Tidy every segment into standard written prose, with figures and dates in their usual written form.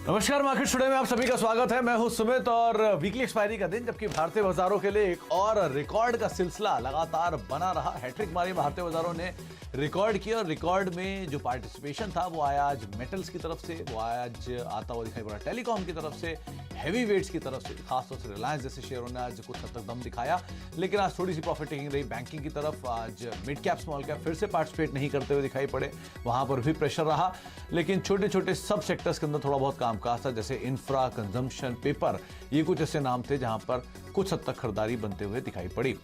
नमस्कार, market today में आप सभी का स्वागत है। मैं हूं सुमित और वीकली एक्सपायरी का दिन, जबकि भारतीय बाजारों के लिए एक और रिकॉर्ड का सिलसिला लगातार बना रहा। हैट्रिक मारी भारतीय बाजारों ने, रिकॉर्ड किया और रिकॉर्ड में जो पार्टिसिपेशन था वो आया आज मेटल्स की तरफ से, वो आज आता हुआ दिखाई पड़ा टेलीकॉम की तरफ से, हैवी वेट्स की तरफ से, खासतौर से रिलायंस जैसे शेयरों ने आज कुछ हद तक दम दिखाया। लेकिन आज थोड़ी सी प्रॉफिट टेकिंग रही बैंकिंग की तरफ। आज मिड कैप स्मॉल कैप फिर से पार्टिसिपेट नहीं करते हुए दिखाई पड़े, वहां पर भी प्रेशर रहा। लेकिन छोटे छोटे सब सेक्टर्स के अंदर थोड़ा बहुत कामकाज था, जैसे इंफ्रा, कंजम्पशन, पेपर, ये कुछ ऐसे नाम थे जहां पर कुछ हद तक खरीदारी बनते हुए दिखाई पड़ी।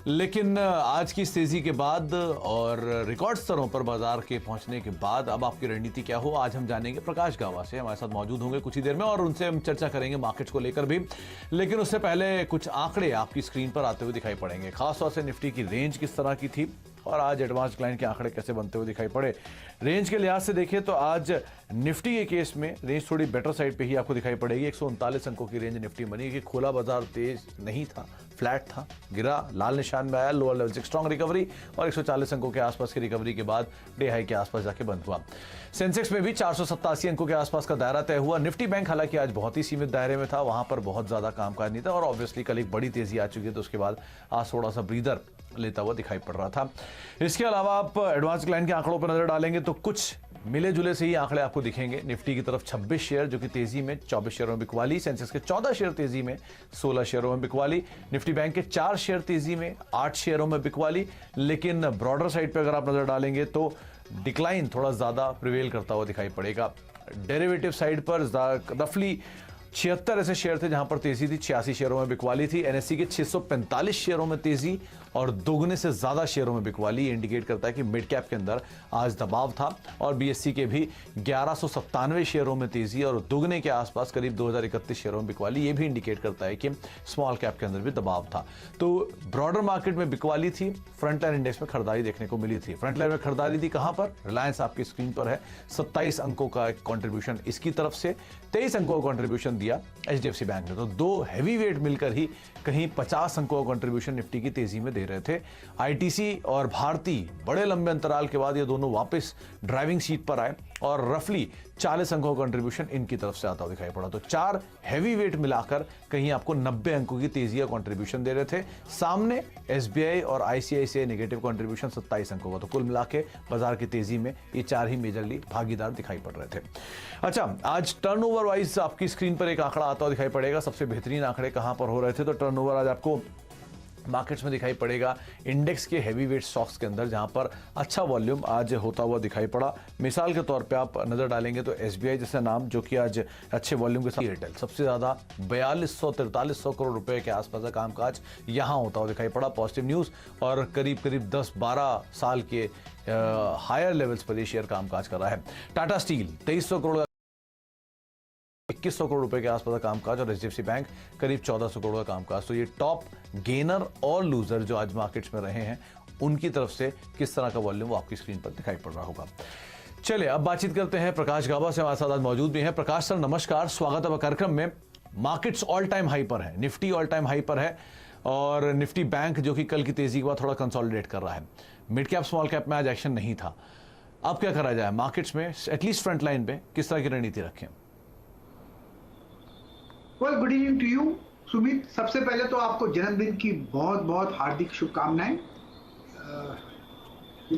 लेकिन आज की इस तेजी के बाद और रिकॉर्ड स्तरों पर बाजार के पहुंचने के बाद अब आपकी रणनीति क्या हो, आज हम जानेंगे। प्रकाश गावा से हमारे साथ मौजूद होंगे कुछ ही देर में और उनसे हम चर्चा करेंगे मार्केट्स को लेकर भी। लेकिन उससे पहले कुछ आंकड़े आपकी स्क्रीन पर आते हुए दिखाई पड़ेंगे, खासतौर से निफ्टी की रेंज किस तरह की थी और आज एडवांस क्लाइंट के आंकड़े कैसे बनते हुए दिखाई पड़े। रेंज के लिहाज से देखिए तो आज निफ्टी के केस में रेंज थोड़ी बेटर साइड पे ही आपको दिखाई पड़ेगी। 139 अंकों की रेंज निफ्टी बनी कि खुला बाजार तेज नहीं था, फ्लैट था, गिरा, लाल निशान में आया, लोअर लेवल से स्ट्रॉन्ग रिकवरी और 140 अंकों के आसपास की रिकवरी के बाद डे हाई के आसपास जाके बंद हुआ। सेंसेक्स में भी 487 अंकों के आसपास का दायरा तय हुआ। निफ्टी बैंक हालांकि आज बहुत ही सीमित दायरे में था, वहां पर बहुत ज्यादा कामकाज नहीं था और ऑब्वियसली कल एक बड़ी तेजी आ चुकी है, तो उसके बाद आज थोड़ा सा ब्रीदर लेता हुआ दिखाई पड़ रहा था। इसके अलावा आप एडवांस क्लाइंट के आंकड़ों पर नजर डालेंगे तो कुछ मिले जुले से ही आंकड़े आपको दिखेंगे। निफ्टी की तरफ 26 शेयर जो कि तेजी में 24 शेयरों में बिकवाली, सेंसेक्स के 14 शेयर तेजी में 16 शेयरों में बिकवाली, निफ्टी बैंक के 4 शेयर तेजी में 8 शेयरों में बिकवाली। लेकिन ब्रॉडर साइड पे अगर आप नजर डालेंगे तो डिक्लाइन थोड़ा ज्यादा प्रिवेल करता हुआ दिखाई पड़ेगा। डेरिवेटिव साइड पर रफली 76 ऐसे शेयर थे जहां पर तेजी थी, 86 शेयरों में बिकवाली थी। एनएससी के 645 शेयरों में तेजी और दोगुने से ज्यादा शेयरों में बिकवाली। ये इंडिकेट करता है कि मिड कैप के अंदर आज दबाव था। और बीएससी के भी 1197 शेयरों में तेजी और दोगुने के आसपास करीब 2031 शेयरों में बिकवाली। ये भी इंडिकेट करता है कि स्मॉल कैप के अंदर भी दबाव था। तो ब्रॉडर मार्केट में बिकवाली थी, फ्रंटलाइन इंडेक्स में खरीदारी देखने को मिली थी। फ्रंटलाइन में खरीदारी थी कहां पर, रिलायंस आपकी स्क्रीन पर है, 27 अंकों का कॉन्ट्रीब्यूशन इसकी तरफ से, 23 अंकों का कॉन्ट्रीब्यूशन दिया एचडीएफसी बैंक ने। तो दो हैवी वेट मिलकर ही कहीं 50 अंकों का कॉन्ट्रीब्यूशन निफ्टी की तेजी में दे रहे थे। आईटीसी और भारती बड़े लंबे अंतराल के बाद ये दोनों वापस ड्राइविंग सीट पर आए और रफली 40 अंकों का कंट्रीब्यूशन इनकी तरफ से आता हुआ दिखाई पड़ा। तो चार हैवी वेट मिलाकर कहीं आपको 90 अंकों की तेजी का कंट्रीब्यूशन दे रहे थे। सामने एसबीआई और आईसीआईसीआई नेगेटिव कंट्रीब्यूशन 27 अंकों का। तो कुल मिला के बाजार की तेजी में ये चार ही मेजरली भागीदार दिखाई पड़ रहे थे। अच्छा, आज टर्नओवर वाइज आपकी स्क्रीन पर एक आंकड़ा आता हुआ दिखाई पड़ेगा। सबसे बेहतरीन आंकड़े कहां पर हो रहे थे, तो टर्नओवर आज आपको मार्केट्स में दिखाई पड़ेगा इंडेक्स के हैवी वेट स्टॉक्स के अंदर, जहां पर अच्छा वॉल्यूम आज होता हुआ दिखाई पड़ा। मिसाल के तौर पे आप नजर डालेंगे तो एसबीआई जैसा नाम जो कि आज अच्छे वॉल्यूम के साथ, एयरटेल सबसे ज्यादा 4200-4300 करोड़ रुपए के आसपास का कामकाज यहां होता हुआ दिखाई पड़ा। पॉजिटिव न्यूज और करीब करीब 10-12 साल के हायर लेवल्स पर ये शेयर कामकाज कर रहा है। टाटा स्टील 2300 करोड़ 2100 करोड़ रुपए के आसपास का कामकाज और एचडीएफसी बैंक करीब 1400 करोड़ का कामकाज। तो ये टॉप गेनर और लूजर जो आज मार्केट्स में रहे हैं उनकी तरफ से किस तरह का वॉल्यूम वो आपकी स्क्रीन पर दिखाई पड़ रहा होगा। चलिए अब बातचीत करते हैं प्रकाश गावा से, हमारे साथ आज मौजूद भी हैं। प्रकाश सर नमस्कार, स्वागत है कार्यक्रम में। मार्केट्स ऑल टाइम हाई पर है, निफ्टी ऑल टाइम हाई पर है और निफ्टी बैंक जो कि कल की तेजी के बाद थोड़ा कंसोलिडेट कर रहा है। मिड कैप स्मॉल कैप में आज एक्शन नहीं था। अब क्या करा जाए मार्केट्स में, एटलीस्ट फ्रंट लाइन पे किस तरह की रणनीति रखें? Well, good evening to you Sumit. सबसे पहले तो आपको जन्मदिन की बहुत बहुत हार्दिक शुभकामनाएं।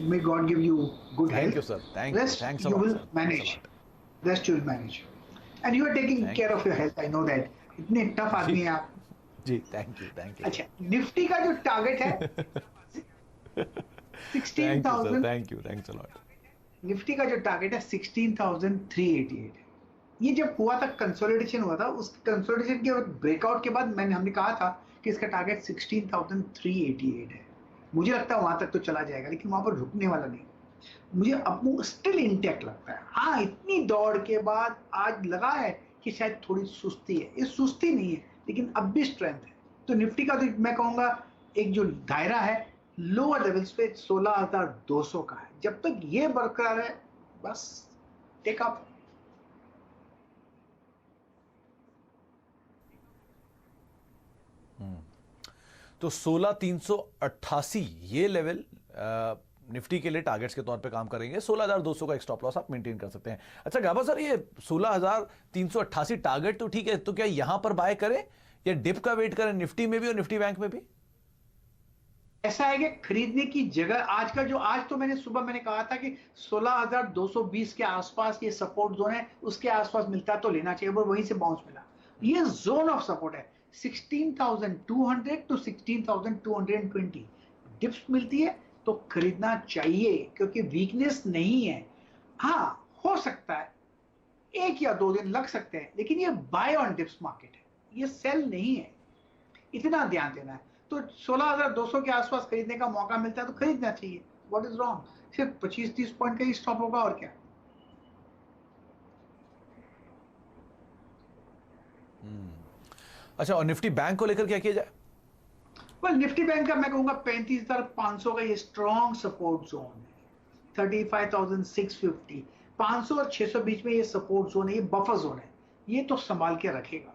May God give you good health. Thank you sir, thanks you will manage, rest you will manage and you are taking care of your health. I know that, इतने टफ आदमी हैं आप जी। Thank you. अच्छा, निफ्टी का जो target है 16,000। Thanks a lot. Nifty का जो टारगेट है 16,388 है। ये जब हुआ था, कंसोलिडेशन हुआ था, उस कंसोलिडेशन के ब्रेकआउट के बाद हमने कहा था कि इसका टारगेट 16,388 है। मुझे लगता है वहां तक तो चला जाएगा, लेकिन वहां पर रुकने वाला नहीं। मुझे अब स्टिल इंटैक्ट लगता है। हाँ, इतनी दौड़ के बाद आज लगा है कि शायद थोड़ी सुस्ती है। ये सुस्ती नहीं है, लेकिन अब भी स्ट्रेंथ है। तो निफ्टी का तो मैं कहूंगा एक जो दायरा है लोअर लेवल्स पे 16,200 का है। जब तक ये बरकरार है बस टेक अप। तो 16,388 ये लेवल निफ्टी के लिए टारगेट्स के तौर पे काम करेंगे। 16,200 का एक स्टॉप लॉस आप मेंटेन कर सकते हैं। अच्छा गाबा सर, ये 16,388 टारगेट तो ठीक है, तो क्या यहां पर बाय करें या डिप का वेट करें निफ्टी में भी और निफ्टी बैंक में भी? ऐसा है कि खरीदने की जगह आज तो मैंने कहा था कि 16,220 के आसपास ये सपोर्ट जोन है, उसके आसपास मिलता तो लेना चाहिए, पर वहीं से बाउंस मिला। ये जोन ऑफ सपोर्ट है 16,200 टू 16,220। डिप्स मिलती है तो खरीदना चाहिए क्योंकि वीकनेस नहीं है। हाँ, हो सकता है 1 या 2 दिन लग सकते हैं, लेकिन ये बाय ऑन डिप्स मार्केट है, ये सेल नहीं है। इतना ध्यान देना है। तो 16,200 के आसपास खरीदने का मौका मिलता है तो खरीदना चाहिए। What is wrong? सिर्फ 25-30 पॉइंट का ही स्टॉप होगा और क्या। अच्छा, और निफ्टी बैंक को लेकर क्या किया जाए? वेल, निफ्टी बैंक का मैं कहूंगा 35,500 का ये स्ट्रॉन्ग सपोर्ट जोन है। 35,650, 500 और 600 बीच में ये सपोर्ट जोन है, ये बफर जोन है, ये तो संभाल के रखेगा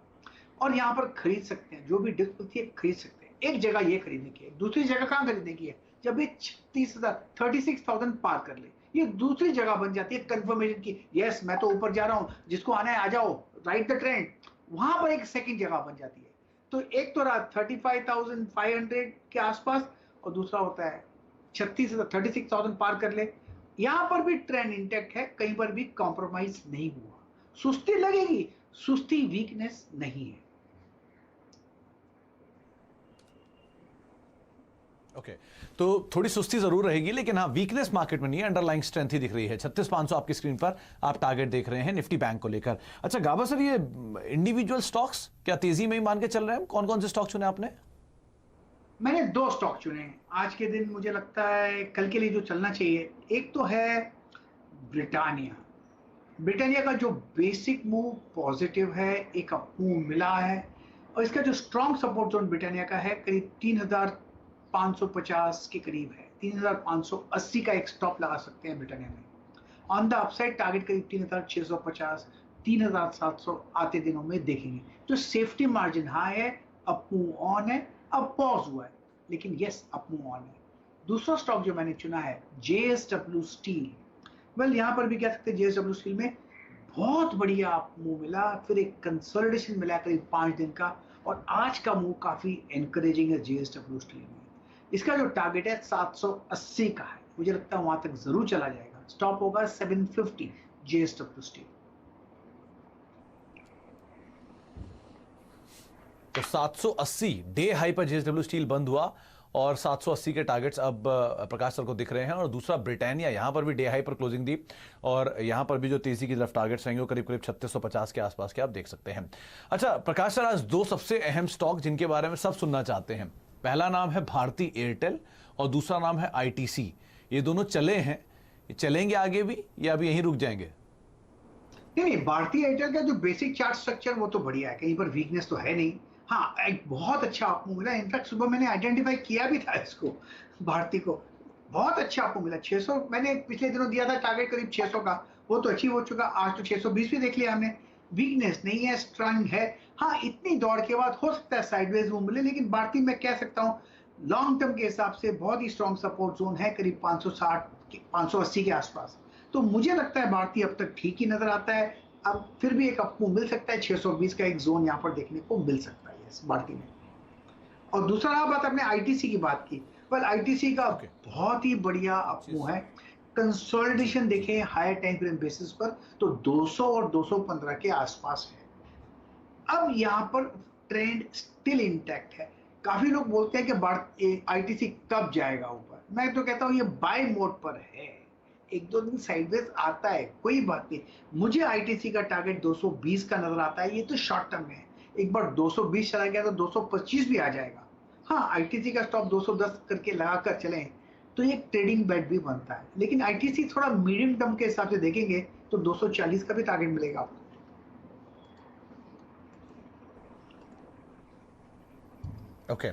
और यहां पर खरीद सकते हैं। जो भी डिप मिलती है खरीद सकते हैं। एक जगह ये खरीदने की है, दूसरी जगह कहां खरीदने की है? जब ये 36,000 पार कर ले, ये दूसरी जगह बन जाती है कंफर्मेशन की। यस, मैं तो ऊपर जा रहा हूं, जिसको आना है आ जाओ, राइट द ट्रेंड। वहां पर एक सेकंड जगह बन जाती है। तो एक तो रहा 35,500 के आसपास और दूसरा होता है 36,000 पार कर ले। यहां पर भी ट्रेंड इंटैक्ट है, कहीं पर भी कॉम्प्रोमाइज नहीं हुआ। सुस्ती लगेगी, सुस्ती वीकनेस नहीं है। ओके, तो थोड़ी सुस्ती जरूर रहेगी, लेकिन हाँ, वीकनेस मार्केट में नहीं है, अंडरलाइंग स्ट्रेंथ ही दिख रही है। 36,500 आपकी स्क्रीन पर आप टारगेट देख रहे हैं निफ्टी बैंक को लेकर। अच्छा गाबा सर, ये इंडिविजुअल स्टॉक्स क्या तेजी में ही मान के चल रहे हैं? कौन कौन से स्टॉक चुने आपने? मैंने 2 स्टॉक चुने हैं आज के दिन। मुझे लगता है कल के लिए जो चलना चाहिए, एक तो है ब्रिटानिया। ब्रिटानिया का जो बेसिक मूव पॉजिटिव है, एक अप मूव मिला है और इसका जो स्ट्रॉन्ग सपोर्ट जोन ब्रिटानिया का है करीब 3,550 के करीब है। 3,580 का एक स्टॉप लगा सकते हैं ब्रिटानिया में। ऑन द अपसाइड टारगेट करीब 3,650, 3,700 आते दिनों में देखेंगे। तो सेफ्टी मार्जिन हाई है, अप मूव ऑन है, अब पॉज हुआ है, लेकिन यस अप मूव ऑन है। दूसरा स्टॉक जो मैंने चुना है JSW स्टील। वेल, यहां पर भी कह सकते हैं JSW स्टील में बहुत बढ़िया अप मूव मिला, फिर एक कंसोलिडेशन मिला करीब 5 दिन का और आज का मूव काफी एनकरेजिंग है JSW स्टील में। इसका जो टारगेट है 780 का है, मुझे लगता है वहां तक जरूर चला जाएगा। स्टॉप होगा 750 JSW स्टील। तो 780 डे हाई पर JSW स्टील बंद हुआ और 780 के टारगेट्स अब प्रकाश सर को दिख रहे हैं। और दूसरा ब्रिटानिया, यहां पर भी डे हाई पर क्लोजिंग दी और यहां पर भी जो तेजी की तरफ टारगेट्स रहेंगे वो करीब करीब 3650 के आसपास के आप देख सकते हैं। अच्छा प्रकाश सर, आज 2 सबसे अहम स्टॉक जिनके बारे में सब सुनना चाहते हैं, पहला नाम है भारती एयरटेल और दूसरा नाम है ITC। ये दोनों चले हैं, ये चलेंगे आगे भी या अभी यहीं रुक जाएंगे? नहीं, भारतीय एयरटेल का जो बेसिक चार्ट स्ट्रक्चर वो तो बढ़िया है, कहीं पर वीकनेस तो है नहीं। हाँ, एक बहुत अच्छा आपको मिला। इनफैक्ट सुबह मैंने आइडेंटिफाई किया भी था इसको, भारती को। बहुत अच्छा आपको मिला। 600 मैंने पिछले दिनों दिया था टारगेट करीब 600 का, वो तो अचीव हो चुका। आज तो 620 भी देख लिया हमने। वीकनेस नहीं है, स्ट्रॉन्ग है। हाँ, इतनी दौड़ के बाद हो सकता है साइडवेज मूव मिले, लेकिन भारती मैं कह सकता हूँ लॉन्ग टर्म के हिसाब से बहुत ही स्ट्रॉन्ग सपोर्ट जोन है करीब 560 580 के आसपास। तो मुझे लगता है भारती अब तक ठीक ही नजर आता है। अब फिर भी एक अप मूव मिल सकता है, 620 का एक जोन यहाँ पर देखने को मिल सकता है इस भारती में। और दूसरा बात, आपने ITC की बात की। पर ITC का बहुत ही बढ़िया अप मूव है। कंसोलिडेशन देखें हायर टाइम फ्रेम बेसिस पर तो 200 और 215 के आसपास है। अब यहाँ पर ट्रेंड स्टिल इंटैक्ट है। काफी लोग बोलते हैं कि ITC कब जाएगा ऊपर। मैं तो कहता हूँ ये बाय मोड पर है, 1-2 दिन साइडवेज आता है, कोई बात नहीं। मुझे ITC का टारगेट 220 का नजर आता है। ये तो शॉर्ट टर्म में है, एक बार 220 चला गया तो 225 भी आ जाएगा। हाँ, ITC का स्टॉप 210 करके लगाकर चलें तो ये ट्रेडिंग बेट भी बनता है। लेकिन ITC थोड़ा मीडियम टर्म के हिसाब से देखेंगे तो 240 का भी टारगेट मिलेगा आपको। ओके,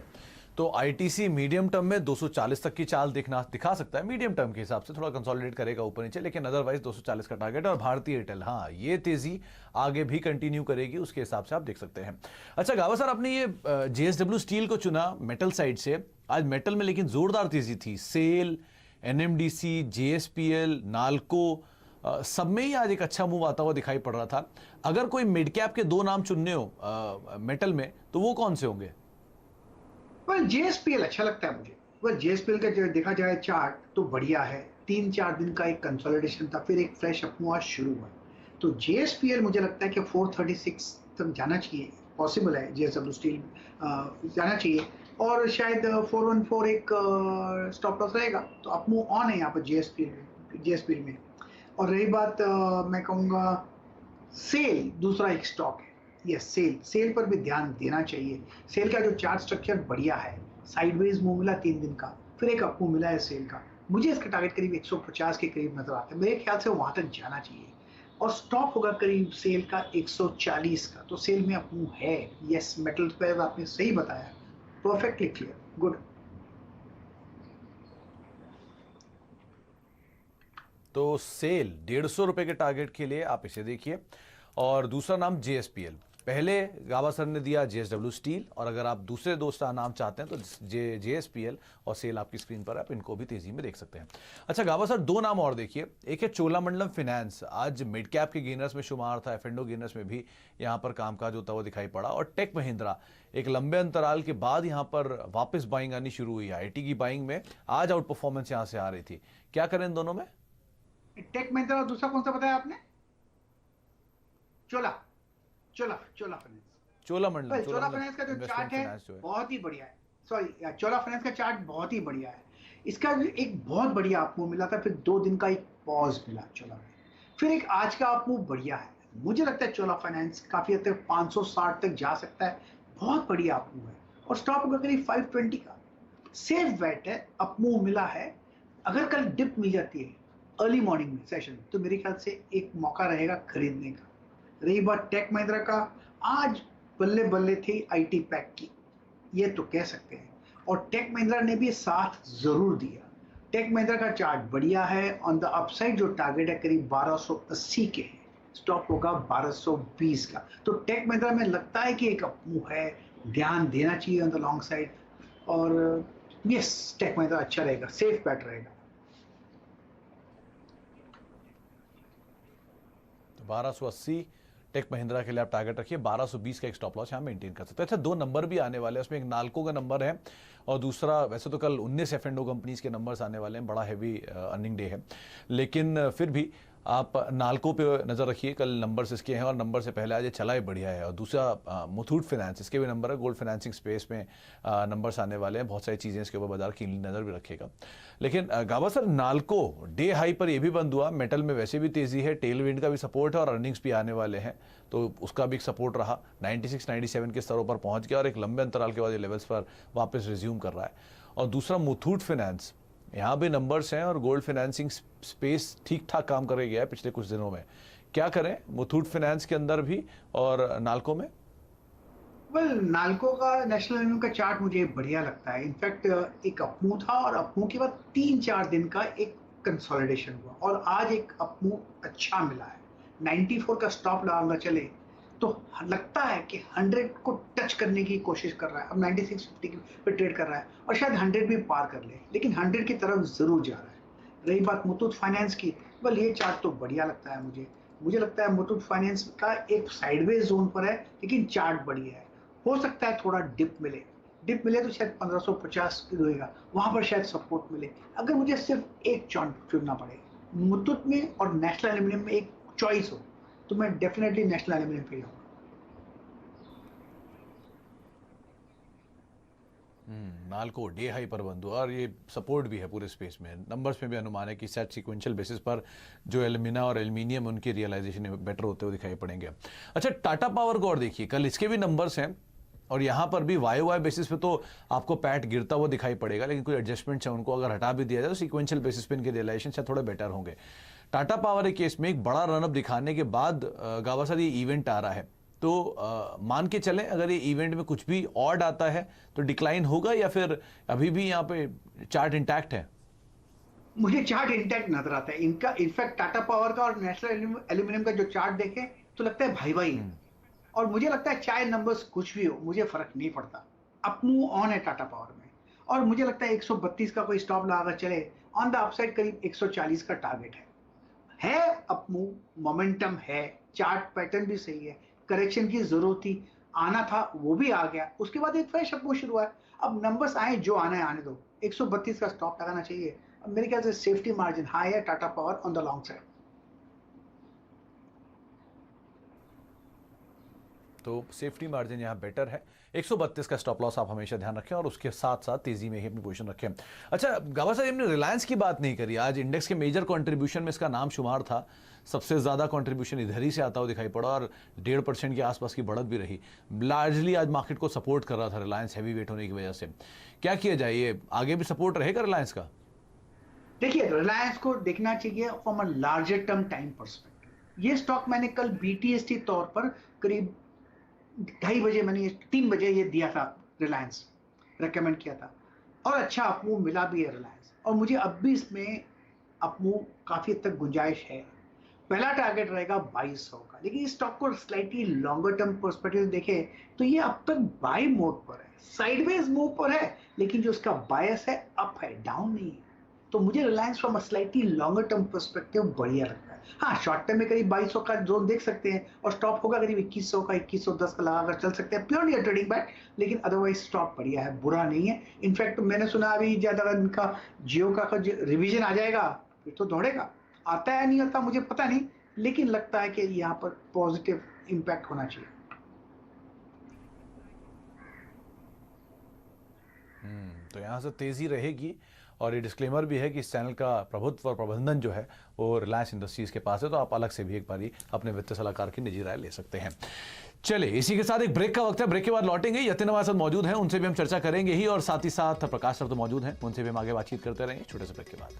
तो ITC मीडियम टर्म में 240 तक की चाल दिखा सकता है। मीडियम टर्म के हिसाब से थोड़ा कंसोलिडेट करेगा ऊपर नीचे, लेकिन अदरवाइज 240 का टारगेट। और भारती एयरटेल, हाँ, ये तेजी आगे भी कंटिन्यू करेगी, उसके हिसाब से आप देख सकते हैं। अच्छा गावा सर, आपने ये JSW स्टील को चुना मेटल साइड से। आज मेटल में लेकिन जोरदार तेजी थी। सेल, एनएमडीसी, जेएसपीएल, नाल्को, सब में ही आज एक अच्छा मूव आता हुआ दिखाई पड़ रहा था। अगर कोई मिड कैप के दो नाम चुनने हो मेटल में, तो वो कौन से होंगे? पर जेएसपीएल अच्छा लगता है मुझे। वह जेएसपीएल का जो देखा जाए चार्ट तो बढ़िया है। 3-4 दिन का एक कंसोलिडेशन था, फिर एक फ्रेश अपमूव आज शुरू हुआ। तो जेएसपीएल मुझे लगता है कि 436 तक जाना चाहिए, पॉसिबल है जेएसडब्ल्यू स्टील जाना चाहिए, और शायद 414 एक स्टॉप लॉस रहेगा। तो अपमूव ऑन है यहाँ पर जेएसपीएल में। और रही बात मैं कहूँगा सेल दूसरा एक स्टॉक है। यस, सेल पर भी ध्यान देना चाहिए। सेल का जो चार्ट स्ट्रक्चर बढ़िया है, साइडवेज मूव मिला 3 दिन का, फिर एक अप मूव मिला है सेल का। मुझे इसका टारगेट करीब 150 के करीब नजर आता है। मेरे ख्याल से वहां तक जाना चाहिए, और स्टॉप होगा करीब सेल का 140 का। तो सेल में अप मूव है। यस, मेटल पर आपने सही बताया, परफेक्टली क्लियर, गुड। तो सेल 150 रुपए के टारगेट के लिए आप इसे देखिए। और दूसरा नाम जेएसपीएल, पहले गाबा सर ने दिया जेएसडब्ल्यू स्टील, और अगर आप दूसरे दोस्त नाम चाहते हैं तो जेएसपीएल और सेल आपकी स्क्रीन पर, आप इनको भी तेजी में देख सकते हैं। अच्छा गाबा सर, दो नाम और देखिए। एक है चोलामंडलम फाइनेंस, आज मिड कैप के गेनर्स में शुमार था, एफ&ओ गेनर्स में भी यहाँ पर कामकाज होता हुआ दिखाई पड़ा। और टेक महिंद्रा एक लंबे अंतराल के बाद यहाँ पर वापस बाइंग आनी शुरू हुई है। आईटी की बाइंग में आज आउट परफॉर्मेंस यहाँ से आ रही थी। क्या करें इन दोनों में? टेक महिंद्रा और दूसरा कौन सा बताया आपने? चोला फाइनेंस। चोलामंडलम चोला फाइनेंस का जो चार्ट है बहुत ही बढ़िया है। सॉरी, चोला फाइनेंस का चार्ट बहुत ही बढ़िया है। इसका एक बहुत बढ़िया अपमूव मिला था, फिर 2 दिन का एक पॉज मिला चोला में, फिर एक आज का अपमूव बढ़िया है। मुझे लगता है चोला फाइनेंस काफी हद तक 560 तक जा सकता है। बहुत बढ़िया अपमूव है, और स्टॉप होगा करीब 520 का। सेफ बेट है, अपमूव मिला है। अगर कल डिप मिल जाती है अर्ली मॉर्निंग में सेशन, तो मेरे ख्याल से एक मौका रहेगा खरीदने का। रही बात टेक महिंद्रा का, आज बल्ले बल्ले थी आईटी पैक की, ये तो कह सकते हैं, और टेक महिंद्रा ने भी साथ जरूर दिया। टेक महिंद्रा का चार्ट बढ़िया है। ऑन द अपसाइड जो टारगेट है करीब 1280 के है, स्टॉप होगा 1220 का। तो टेक महिंद्रा में लगता है कि एक अपमूव है, ध्यान देना चाहिए ऑन द लॉन्ग साइड। और यस, टेक महिंद्रा अच्छा रहेगा, सेफ बैट रहेगा। 1280 टेक महिंद्रा के लिए आप टारगेट रखिए। 1220 का एक स्टॉप लॉस यहाँ मेंटेन कर सकते हैं। अच्छा, 2 नंबर भी आने वाले हैं, उसमें एक नाल्को का नंबर है, और दूसरा, वैसे तो कल 19 एफ&ओ कंपनीज के नंबर्स आने वाले हैं, बड़ा हैवी अर्निंग डे है, लेकिन फिर भी आप नाल्को पे नजर रखिए। कल नंबर्स इसके हैं, और नंबर से पहले आज ये चला ही बढ़िया है। और दूसरा मुथूट फाइनेंस, इसके भी नंबर है। गोल्ड फाइनेंसिंग स्पेस में नंबर्स आने वाले हैं, बहुत सारी चीजें इसके ऊपर बाजार की नजर भी रखेगा। लेकिन गाबा सर, नाल्को डे हाई पर ये भी बंद हुआ, मेटल में वैसे भी तेजी है, टेल विंड का भी सपोर्ट है, और अर्निंग्स भी आने वाले हैं, तो उसका भी एक सपोर्ट रहा। 96-97 के स्तरों पर पहुंच गया, और एक लंबे अंतराल के बाद ये लेवल्स पर वापस रिज्यूम कर रहा है। और दूसरा मुथूट फाइनेंस, यहाँ भी नंबर्स हैं, और गोल्ड फाइनेंसिंग स्पेस ठीक ठाक काम कर गया है पिछले कुछ दिनों में। क्या करें मुथूट फाइनेंस के अंदर भी और नाल्को में? नाल्को का नेशनल एवेन्यू का चार्ट मुझे बढ़िया लगता है। इनफैक्ट एक अपमूव था, और अपमूव के बाद 3-4 दिन का एक कंसोलिडेशन हुआ, और आज एक अपमूव अच्छा मिला है। 94 का स्टॉप लगाना चले तो लगता है कि 100 को टच करने की कोशिश कर रहा है। अब 9650 पे ट्रेड कर रहा है, और शायद 100 भी पार कर ले, लेकिन 100 की तरफ जरूर जा रहा है। रही बात मुथूट फाइनेंस की, ये चार्ट तो बढ़िया लगता है मुझे लगता है मुथूट फाइनेंस का एक साइडवेज जोन पर है, लेकिन चार्ट बढ़िया है। हो सकता है थोड़ा डिप मिले तो शायद 1550 रहेगा, वहां पर शायद सपोर्ट मिले। अगर मुझे सिर्फ एक चुनना पड़े मुथूट में और नेशनल एल्यूमिनियम में, एक चॉइस हो, तो मैं डेफिनेटली नेशनल एल्यूमिनियम पे जाऊंगा। नाल्को डे हाई पर बंद हुआ, और ये सपोर्ट भी है पूरे स्पेस में। नंबर्स में भी अनुमान है कि सेट सीक्वेंशियल बेसिस पर जो एल्यूमिना और एल्यूमिनियम, उनकी रियलाइजेशन बेटर होते हुए दिखाई पड़ेंगे। अच्छा, टाटा पावर को और देखिए, कल इसके भी नंबर्स हैं, और यहाँ पर भी वाई बेसिस पे तो आपको पैट गिरता हुआ दिखाई पड़ेगा, लेकिन कोई एडजस्टमेंट है, उनको अगर हटा भी दिया जाए तो सीक्वेंशियल बेसिस पे इनके रियलाइजेशन शायद थोड़े बेटर होंगे। टाटा पावर के केस में एक बड़ा रनअप दिखाने के बाद गावा सर ये इवेंट आ रहा है, तो मान के चलें अगर ये इवेंट में कुछ भी ऑड आता है तो डिक्लाइन होगा, या फिर अभी भी यहाँ पे चार्ट इंटैक्ट है? मुझे चार्ट इंटैक्ट नजर आता है इनका। इनफैक्ट टाटा पावर का और नेशनल एल्यूमिनियम का जो चार्ट देखें तो लगता है भाई भाई है। और मुझे लगता है चाहे नंबर्स कुछ भी हो, मुझे फर्क नहीं पड़ता। अपमूव ऑन है टाटा पावर में, और मुझे लगता है 132 का कोई स्टॉप लगाकर चले, ऑन द अपसाइड करीब 140 का टारगेट है अप मूव, मोमेंटम है, चार्ट पैटर्न भी सही है, करेक्शन की जरूरत थी, आना था वो भी आ गया, उसके बाद एक फ्रेश अप मूव शुरू हुआ है। अब नंबर्स आए जो आना है आने दो, 132 का स्टॉप लगाना चाहिए। अब मेरे ख्याल से सेफ्टी मार्जिन हाई है Tata power on the long side. तो सेफ्टी मार्जिन यहाँ बेटर है। 132 का स्टॉप लॉस आप हमेशा ध्यान रखें और उसके साथ साथ तेजी में ही अपनी पोजीशन रखें। अच्छा गाबा साहब, हमने रिलायंस की बात नहीं करी। आज इंडेक्स के मेजर कंट्रीब्यूशन में इसका नाम शुमार था, सबसे ज्यादा कंट्रीब्यूशन इधर ही से आता हुआ दिखाई पड़ा और 1.5% के आसपास की बढ़त भी रही। लार्जली आज मार्केट को सपोर्ट कर रहा था रिलायंस, हैवी वेट होने की वजह से। क्या किया जाए, ये आगे भी सपोर्ट रहेगा रिलायंस का? देखिए, रिलायंस को देखना चाहिए from a larger term time perspective. ये स्टॉक मैंने कल बीटीएसटी तौर पर करीब 2:30 बजे, मैंने 3 बजे ये दिया था, रिलायंस रेकमेंड किया था और अच्छा अपमूव मिला भी है रिलायंस, और मुझे अब भी इसमें अपमूव काफी हद तक गुंजाइश है। पहला टारगेट रहेगा 2200 का, लेकिन इस स्टॉक को स्लाइटली लॉन्गर टर्म पर्सपेक्टिव देखें तो ये अब तक बाय मोड पर है, साइडवेज मूव पर है, लेकिन जो उसका बायस है अप है, डाउन नहीं है। तो मुझे Reliance from a slightly longer term perspective बढ़िया लगता है। हाँ, शॉर्ट टर्म में करीब 2200 का जोन देख सकते हैं और स्टॉप होगा करीब 2100 का, 2110 का लगाकर चल सकते हैं, प्योरली ट्रेडिंग बैट, लेकिन अदरवाइज स्टॉप बढ़िया है, बुरा नहीं है। इनफैक्ट मैंने सुना अभी ज्यादा इनका जियो का रिवीजन आ जाएगा फिर तो दौड़ेगा, आता है नहीं आता मुझे पता नहीं, लेकिन लगता है कि यहाँ पर पॉजिटिव इंपैक्ट होना चाहिए। तो यहाँ से तेजी रहेगी और ये डिस्क्लेमर भी है कि इस चैनल का प्रभुत्व और प्रबंधन जो है वो रिलायंस इंडस्ट्रीज के पास है, तो आप अलग से भी एक बारी अपने वित्तीय सलाहकार की निजी राय ले सकते हैं। चलिए, इसी के साथ एक ब्रेक का वक्त है, ब्रेक के बाद लौटेंगे। यतिन हमारे साथ मौजूद हैं, उनसे भी हम चर्चा करेंगे ही, और साथ ही साथ प्रकाश सर तो मौजूद हैं, उनसे भी हम आगे बातचीत करते रहेंगे छोटे से ब्रेक के बाद।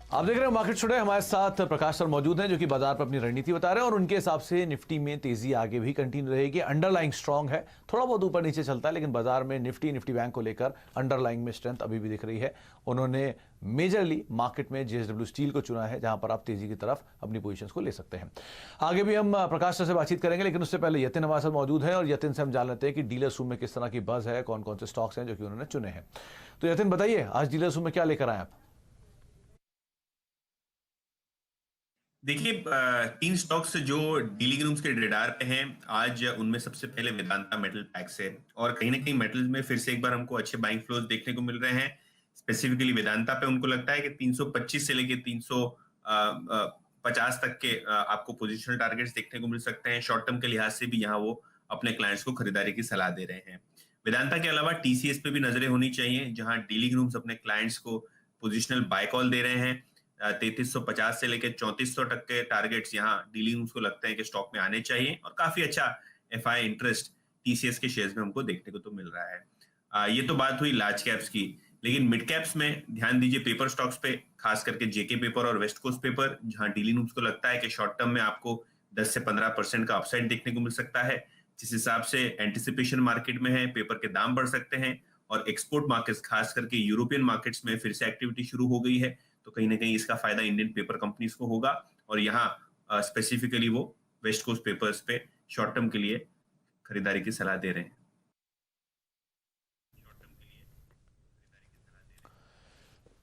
आप देख रहे हैं मार्केट टुडे, हमारे साथ प्रकाश सर मौजूद हैं जो कि बाजार पर अपनी रणनीति बता रहे हैं, और उनके हिसाब से निफ्टी में तेजी आगे भी कंटिन्यू रहेगी। अंडरलाइंग स्ट्रांग है, थोड़ा बहुत ऊपर नीचे चलता है, लेकिन बाजार में निफ्टी बैंक को लेकर अंडरलाइंग में स्ट्रेंथ अभी भी दिख रही है। उन्होंने मेजरली मार्केट में जेएसडब्ल्यू स्टील को चुना है, जहां पर आप तेजी की तरफ अपनी पोजीशंस को ले सकते हैं। आगे भी हम प्रकाश सर से बातचीत करेंगे, लेकिन उससे पहले यतिन हमारे साथ मौजूद है और यतिन से हम जान लेते हैं कि डीलर्स रूम में किस तरह की बज है, कौन कौन से स्टॉक्स हैं जो कि उन्होंने चुने हैं। तो यतिन बताइए, आज डीलर्स रूम में क्या लेकर आए आप? देखिए, 3 स्टॉक्स जो डीलिंग रूम्स के रेडार पे हैं आज, उनमें सबसे पहले वेदांता मेटल पैक्स है, और कहीं ना कहीं मेटल्स में फिर से एक बार हमको अच्छे बाइंग फ्लोज देखने को मिल रहे हैं। स्पेसिफिकली वेदांता पे उनको लगता है कि 325 से लेके 350 तक के आपको पोजिशनल टारगेट्स देखने को मिल सकते हैं। शॉर्ट टर्म के लिहाज से भी यहाँ वो अपने क्लाइंट्स को खरीदारी की सलाह दे रहे हैं। वेदांता के अलावा टीसीएस पे भी नजरें होनी चाहिए, जहां डीलिंग रूम्स अपने क्लाइंट्स को पोजिशनल बाय कॉल दे रहे हैं। 3350 से लेकर 3400 तक के टारगेट्स यहाँ डीलिंग को लगता है कि स्टॉक में आने चाहिए, और काफी अच्छा एफआई इंटरेस्ट टीसीएस के शेयर्स में हमको देखने को तो मिल रहा है। ये तो बात हुई लार्ज कैप्स की, लेकिन मिड कैप्स में ध्यान दीजिए पेपर स्टॉक्स पे, खास करके जेके पेपर और वेस्ट कोस्ट पेपर, जहां डीलिंग को लगता है कि शॉर्ट टर्म में आपको 10 से 15% का अपसाइड देखने को मिल सकता है। जिस हिसाब से एंटिसिपेशन मार्केट में है, पेपर के दाम बढ़ सकते हैं, और एक्सपोर्ट मार्केट्स खास करके यूरोपियन मार्केट्स में फिर से एक्टिविटी शुरू हो गई है, तो कहीं ना कहीं इसका फायदा इंडियन पेपर कंपनीज को होगा। और यहाँ स्पेसिफिकली वो वेस्ट कोस्ट पेपर्स पे शॉर्ट टर्म के लिए खरीदारी की सलाह दे रहे हैं।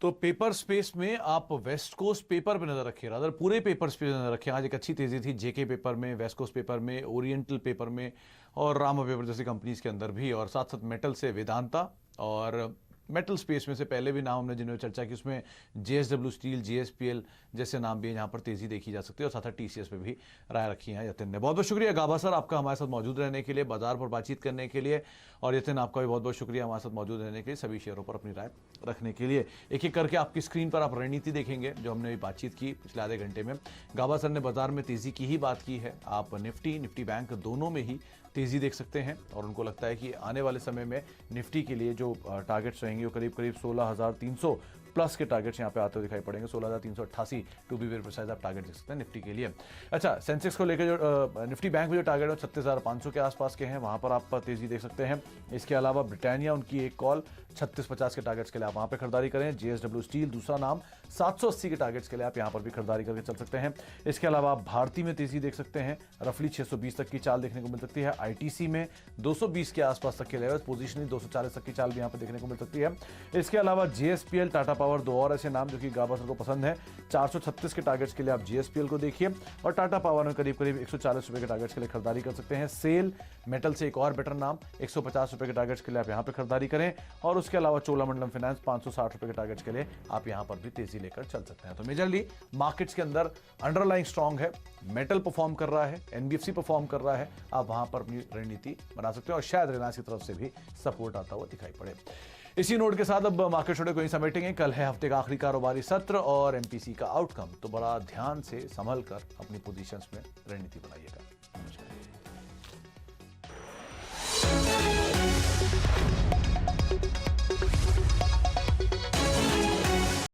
तो पेपर स्पेस में आप वेस्ट कोस्ट पेपर पे नजर रखिए, अगर पूरे पेपर पे नजर रखिए। आज एक अच्छी तेजी थी जेके पेपर में, वेस्ट कोस्ट पेपर में, ओरिएंटल पेपर में और रामा पेपर जैसी कंपनीज के अंदर भी, और साथ साथ मेटल से वेदांता, और मेटल स्पेस में से पहले भी नाम हमने जिन्होंने चर्चा की उसमें जेएसडब्ल्यू स्टील, जीएसपीएल जैसे नाम भी यहाँ पर तेजी देखी जा सकती है, और साथ साथ टीसीएस पे भी राय रखी है यतिन ने। बहुत बहुत शुक्रिया गाबा सर आपका हमारे साथ मौजूद रहने के लिए, बाजार पर बातचीत करने के लिए, और यतिन आपका भी बहुत बहुत शुक्रिया हमारे साथ मौजूद रहने के लिए, सभी शेयरों पर अपनी राय रखने के लिए। एक एक करके आपकी स्क्रीन पर आप रणनीति देखेंगे जो हमने बातचीत की पिछले आधे घंटे में। गाबा सर ने बाजार में तेजी की ही बात की है, आप निफ्टी बैंक दोनों में ही तेजी देख सकते हैं, और उनको लगता है कि आने वाले समय में निफ्टी के लिए जो टारगेट्स रहेंगे वो करीब करीब 16,300 प्लस के टारगेट्स यहाँ पे आते हुए दिखाई पड़ेंगे। 16,388 टू बी वेरी प्रिसाइज आप टारगेट देख सकते हैं निफ्टी के लिए। अच्छा, सेंसेक्स को लेकर जो निफ्टी बैंक में जो टारगेट है 36,500 के आसपास के हैं, वहां पर आप तेजी देख सकते हैं। इसके अलावा ब्रिटानिया, उनकी एक कॉल 3650 के टारगेट्स के लिए आप वहां पे खरीदारी करें। जेएसडब्ल्यू स्टील दूसरा नाम 780 के टारगेट्स के लिए आप यहां पर भी खरीदारी करके चल सकते हैं। इसके अलावा आप भारती में तेजी देख सकते हैं, रफली 620 तक की चाल देखने को मिल सकती है। आईटीसी में 220 के आसपास तक के लेवल, पोजीशनिंग 240 तक की चाल भी यहां पर देखने को मिल सकती है। इसके अलावा जेएसपीएल, टाटा पावर, दो और ऐसे नाम जो कि गावस्कर को पसंद है। 436 के टारगेट्स के लिए आप जेएसपीएल को देखिए और टाटा पावर में करीब करीब 140 रुपए के टारगेट्स के लिए खरीदारी कर सकते हैं। सेल मेटल से एक और बेटर नाम 150 रुपए के टारगेट्स के लिए आप यहां पे खरीदारी करें और उसके अलावा चोलामंडलम फाइनेंस 560 रुपए के टारगेट्स के लिए आप यहां पर भी तेजी लेकर चल सकते हैं। तो मेजरली मार्केट्स के अंदर अंडरलाइंग स्ट्रांग है, मेटल परफॉर्म कर रहा है, एनबीएफसी परफॉर्म कर रहा है, आप वहां पर अपनी रणनीति बना सकते हैं और शायद रिलायंस की तरफ से भी सपोर्ट आता हुआ दिखाई पड़े। इसी नोट के साथ अब मार्केट छोड़े कोई समेटेंगे। कल है हफ्ते का आखिरी कारोबारी सत्र और एमपीसी का आउटकम, तो बड़ा ध्यान से संभल कर अपनी पोजीशंस में रणनीति बनाइएगा। नमस्कार।